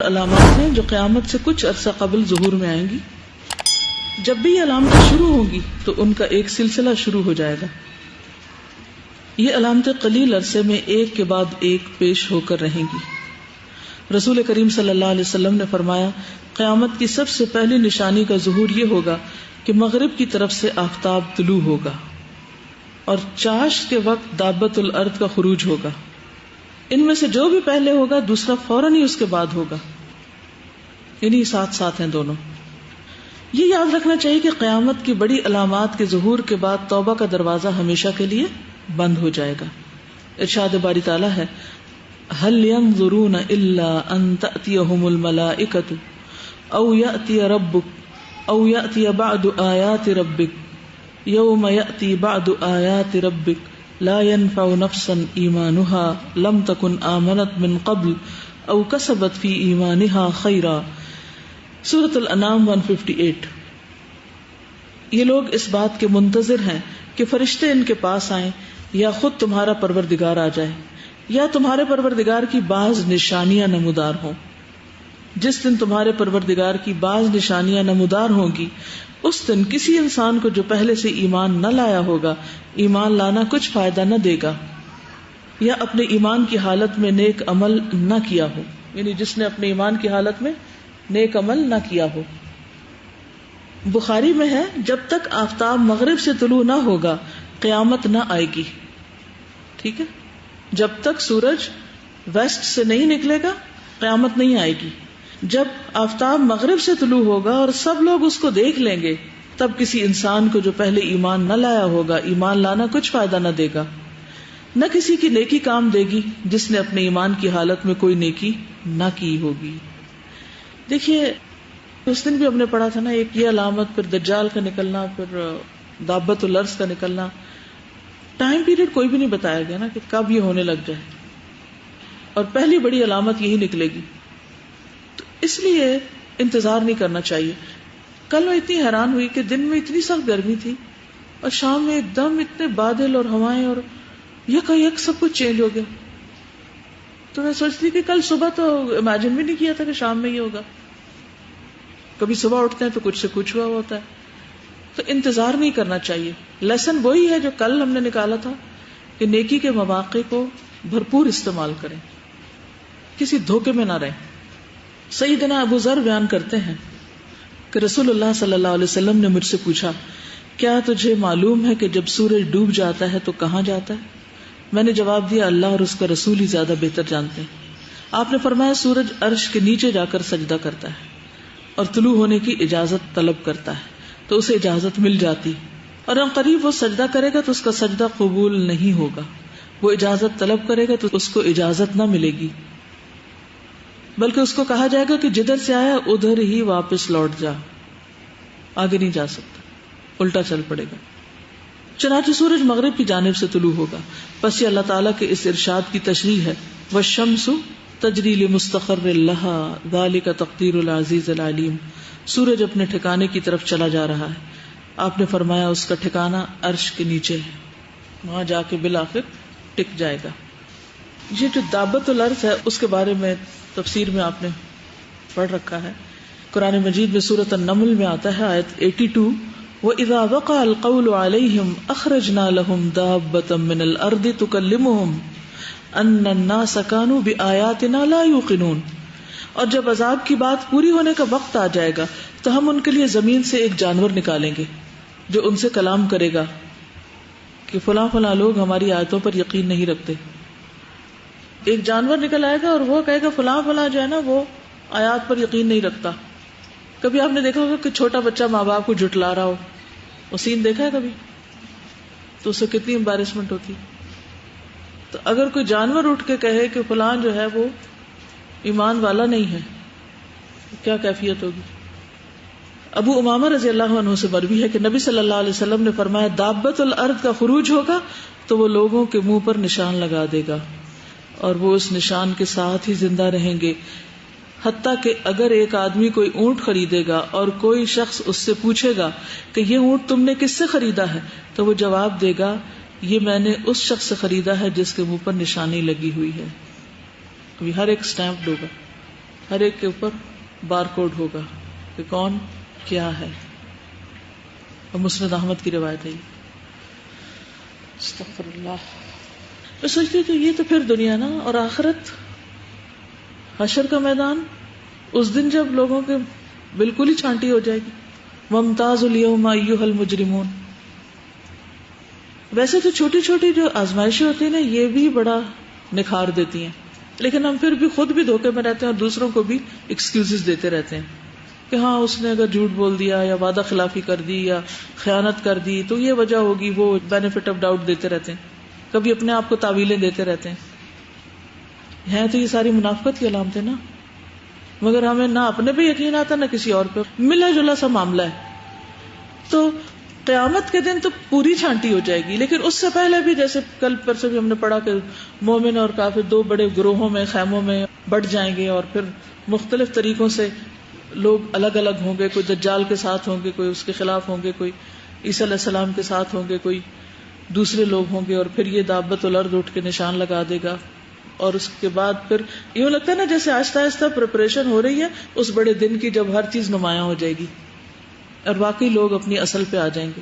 علامات ہیں جو قیامت سے کچھ عرصہ قبل ظہور میں آئیں گی. جب بھی یہ علامتیں شروع ہوں گی تو ان کا ایک سلسلہ شروع ہو جائے گا. یہ علامتیں قلیل عرصے میں ایک کے بعد ایک پیش ہو کر رہیں گی. رسول کریم صلی اللہ علیہ وسلم نے فرمایا، قیامت کی سب سے پہلی نشانی کا ظہور یہ ہوگا کہ مغرب کی طرف سے آفتاب طلوع ہوگا اور چاشت کے وقت دابۃ الارض کا خروج ہوگا. ان میں سے جو بھی پہلے ہوگا دوسرا فوراً ہی اس کے بعد ہوگا، یعنی ساتھ ساتھ ہیں دونوں. یہ یاد رکھنا چاہیے کہ قیامت کی بڑی علامات کے ظہور کے بعد توبہ کا دروازہ ہمیشہ کے لیے بند ہو جائے گا. ارشاد باری تعالیٰ ہے، هل ينظرون الا ان تأتيهم الملائكة او يأتي ربك او يأتي بعض آيات ربك يوم يأتي بعض آيات ربك لا ينفع نفسا ایمانها لم تكن آمنت من قبل او کسبت فی ایمانها خیرا. سورۃ الانعام 158. یہ لوگ اس بات کے منتظر ہیں کہ فرشتے ان کے پاس آئیں یا خود تمہارا پروردگار آ جائے یا تمہارے پروردگار کی بعض نشانیاں نمودار ہوں. جس دن تمہارے پروردگار کی بعض نشانیاں نمودار ہوں گی اس دن کسی انسان کو جو پہلے سے ایمان نہ لایا ہوگا ایمان لانا کچھ فائدہ نہ دے گا، یا اپنے ایمان کی حالت میں نیک عمل نہ کیا ہو، یعنی جس نے اپنے ایمان کی حالت میں نیک عمل نہ کیا ہو. بخاری میں ہے، جب تک آفتاب مغرب سے طلوع نہ ہوگا قیامت نہ آئے گی. ٹھیک ہے، جب تک سورج ویسٹ سے نہیں نکلے گا قیامت نہیں آئے گی. جب آفتاب مغرب سے طلوع ہوگا اور سب لوگ اس کو دیکھ لیں گے تب کسی انسان کو جو پہلے ایمان نہ لایا ہوگا ایمان لانا کچھ فائدہ نہ دے گا، نہ کسی کی نیکی کام دے گی جس نے اپنے ایمان کی حالت میں کوئی نیکی نہ کی ہوگی. دیکھیے اس دن بھی ہم نے پڑھا تھا نا، ایک یہ علامت، پھر دجال کا نکلنا، پھر دابۃ الارض کا نکلنا. ٹائم پیریڈ کوئی بھی نہیں بتایا گیا نا کہ کب یہ ہونے لگ جائے، اور پہلی بڑی علامت یہی نکلے گی. تو اس لیے انتظار نہیں کرنا چاہیے. کل میں اتنی حیران ہوئی کہ دن میں اتنی سخت گرمی تھی اور شام میں ایک دم اتنے بادل اور ہوائیں اور یک سب کچھ چینج ہو گیا. تو میں سوچتی کہ کل صبح تو امیجن بھی نہیں کیا تھا کہ شام میں یہ ہوگا. کبھی صبح اٹھتے ہیں تو کچھ سے کچھ ہوا ہوتا ہے. تو انتظار نہیں کرنا چاہیے. لیسن وہی ہے جو کل ہم نے نکالا تھا کہ نیکی کے مواقع کو بھرپور استعمال کریں، کسی دھوکے میں نہ رہیں. سیدنا ابو ذر بیان کرتے ہیں کہ رسول اللہ صلی اللہ علیہ وسلم نے مجھ سے پوچھا، کیا تجھے معلوم ہے کہ جب سورج ڈوب جاتا ہے تو کہاں جاتا ہے؟ میں نے جواب دیا، اللہ اور اس کا رسول ہی زیادہ بہتر جانتے ہیں. آپ نے فرمایا، سورج عرش کے نیچے جا کر سجدہ کرتا ہے اور طلوع ہونے کی اجازت طلب کرتا ہے تو اسے اجازت مل جاتی، اور ان قریب وہ سجدہ کرے گا تو اس کا سجدہ قبول نہیں ہوگا. وہ اجازت طلب کرے گا تو اس کو اجازت نہ ملے گی، بلکہ اس کو کہا جائے گا کہ جدھر سے آیا ادھر ہی واپس لوٹ جا، آگے نہیں جا سکتا، الٹا چل پڑے گا. چنانچہ سورج مغرب کی جانب سے طلوع ہوگا. پس یہ اللہ تعالیٰ کے اس ارشاد کی تشریح ہے، والشمس تجری لمستقر لها ذلك تقدیر العزیز العلیم. سورج اپنے ٹھکانے کی طرف چلا جا رہا ہے. آپ نے فرمایا اس کا ٹھکانہ عرش کے نیچے ہے، وہاں جا کے بالآخر ٹک جائے گا. یہ جو دابۃ الارض ہے اس کے بارے میں تفسیر میں آپ نے پڑھ رکھا ہے. قرآن مجید میں سورۃ النمل میں آتا ہے آیت 82، وَإِذَا وَقَعَ الْقَوْلُ عَلَيْهِمْ أَخْرَجْنَا لَهُمْ دَابَّةً مِّنَ الْأَرْضِ تُكَلِّمُهُمْ أَنَّ النَّاسَ كَانُوا بِآيَاتِنَا لَا يُوقِنُونَ. اور جب عذاب کی بات پوری ہونے کا وقت آ جائے گا تو ہم ان کے لیے زمین سے ایک جانور نکالیں گے جو ان سے کلام کرے گا کہ فلاں فلاں لوگ ہماری آیتوں پر یقین نہیں رکھتے. ایک جانور نکل آئے گا اور وہ کہے گا فلاں فلاں جو ہے نا وہ آیات پر یقین نہیں رکھتا. کبھی آپ نے دیکھا ہوگا کہ چھوٹا بچہ ماں باپ کو جھٹلا رہا ہو، وہ سین دیکھا ہے کبھی؟ تو اسے کتنی امبیرسمنٹ ہوتی. تو اگر کوئی جانور اٹھ کے کہے کہ فلاں جو ہے وہ ایمان والا نہیں ہے، کیا کیفیت ہوگی؟ ابو امامہ رضی اللہ عنہ سے مروی ہے کہ نبی صلی اللہ علیہ وسلم نے فرمایا، دابۃ الارض کا خروج ہوگا تو وہ لوگوں کے منہ پر نشان لگا دے گا اور وہ اس نشان کے ساتھ ہی زندہ رہیں گے، حتیٰ کہ اگر ایک آدمی کوئی اونٹ خریدے گا اور کوئی شخص اس سے پوچھے گا کہ یہ اونٹ تم نے کس سے خریدا ہے تو وہ جواب دے گا، یہ میں نے اس شخص سے خریدا ہے جس کے منہ پر نشانی لگی ہوئی ہے. ہر ایک سٹیمپ ہوگا. ہر ایک کے اوپر بار کوڈ ہوگا کہ کون کیا ہے. اور مسند احمد کی روایت ہے. استغفر اللہ. میں سوچتی کہ یہ تو پھر دنیا نا، اور آخرت، حشر کا میدان، اس دن جب لوگوں کے بالکل ہی چھانٹی ہو جائے گی. وَامْتَازُوا الْيَوْمَ أَيُّهَا الْمُجْرِمُونَ. ویسے تو چھوٹی چھوٹی جو آزمائشیں ہوتی ہیں نا، یہ بھی بڑا نکھار دیتی ہیں، لیکن ہم پھر بھی خود بھی دھوکے میں رہتے ہیں اور دوسروں کو بھی ایکسکیوزز دیتے رہتے ہیں کہ ہاں اس نے اگر جھوٹ بول دیا یا وعدہ خلافی کر دی یا خیانت کر دی تو یہ وجہ ہوگی. وہ بینیفٹ آف ڈاؤٹ دیتے رہتے ہیں، کبھی اپنے آپ کو تعویلیں دیتے رہتے ہیں تو یہ ساری منافقت کی علامتیں نا. مگر ہمیں نہ اپنے پہ یقین آتا نہ کسی اور پہ. ملا جلا سا معاملہ ہے. تو قیامت کے دن تو پوری چھانٹی ہو جائے گی، لیکن اس سے پہلے بھی جیسے کل پرسوں بھی ہم نے پڑھا کہ مومن اور کافر دو بڑے گروہوں میں، خیموں میں بٹ جائیں گے، اور پھر مختلف طریقوں سے لوگ الگ الگ ہوں گے. کوئی دجال کے ساتھ ہوں گے، کوئی اس کے خلاف ہوں گے، کوئی عیسیٰ علیہ السلام کے ساتھ ہوں گے، کوئی دوسرے لوگ ہوں گے. اور پھر یہ دابت الارض اٹھ کے نشان لگا دے گا. اور اس کے بعد پھر یوں لگتا ہے نا جیسے آہستہ آہستہ پریپریشن ہو رہی ہے اس بڑے دن کی جب ہر چیز نمایاں ہو جائے گی اور واقعی لوگ اپنی اصل پہ آ جائیں گے.